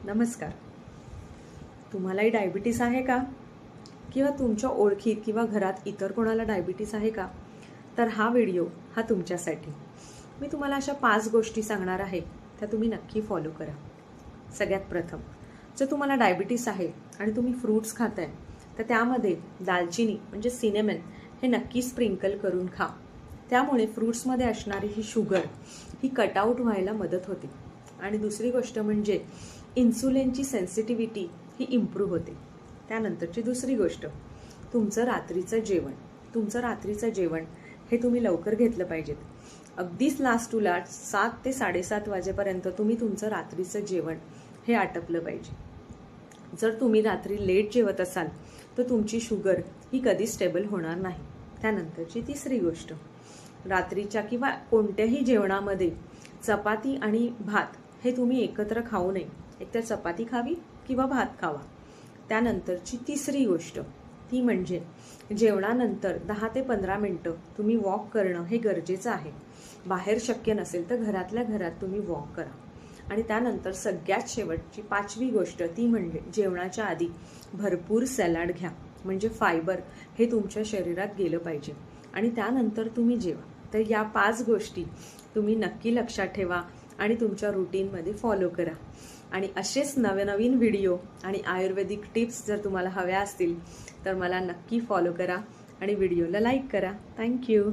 नमस्कार. तुम्हालाही डायबिटीस आहे का? किंवा तुमच्या ओळखीत किंवा घरात इतर कोणाला डायबिटीस आहे का? तर हा व्हिडिओ तुमच्यासाठी. मी तुम्हाला अशा 5 गोष्टी सांगणार आहे, त्या तुम्ही नक्की फॉलो करा. सगळ्यात प्रथम, जर तुम्हाला डायबिटीस आहे आणि तुम्ही फ्रूट्स खाताय, तर त्यामध्ये दालचिनी म्हणजे सिनेमन हे नक्की स्प्रिंकल करून खा. त्यामुळे फ्रूट्समध्ये असणारी ही शुगर ही कट आउट व्हायला मदत होते. आणि दुसरी गोष्ट म्हणजे इन्सुलिनची सेन्सिटिव्हिटी ही इम्प्रूव्ह होते. त्यानंतरची दुसरी गोष्ट, तुमचं रात्रीचं जेवण हे तुम्ही लवकर घेतलं पाहिजेत. अगदीच लास्ट टू लास्ट 7 ते 7:30 वाजेपर्यंत तुम्ही तुमचं रात्रीचं जेवण हे आटपलं पाहिजे. जर तुम्ही रात्री लेट जेवत असाल तर तुमची शुगर ही कधी स्टेबल होणार नाही. त्यानंतरची तिसरी गोष्ट, रात्रीच्या किंवा कोणत्याही जेवणामध्ये चपाती आणि भात हे तुम्ही एकत्र खाऊ नये. एकतर चपाती खावी किंवा भात खावा. त्यानंतरची तिसरी गोष्ट ती म्हणजे जेवणानंतर 10 ते 15 मिनटं तुम्ही वॉक करणं हे गरजेचं आहे. बाहेर शक्य नसेल तर घरातल्या घरात तुम्ही वॉक करा. आणि त्यानंतर सगळ्यात शेवटची 5वी गोष्ट ती म्हणजे जेवणाच्या आधी भरपूर सॅलड घ्या. म्हणजे फायबर हे तुमच्या शरीरात गेलं पाहिजे आणि त्यानंतर तुम्ही जेवा. तर या 5 गोष्टी तुम्ही नक्की लक्षात ठेवा आणि तुमच्या रुटीनमध्ये फॉलो करा. आणि असेच नवनवीन व्हिडिओ आणि आयुर्वेदिक टिप्स जर तुम्हाला हव्या असतील तर मला नक्की फॉलो करा आणि व्हिडिओला लाईक करा. थँक्यू.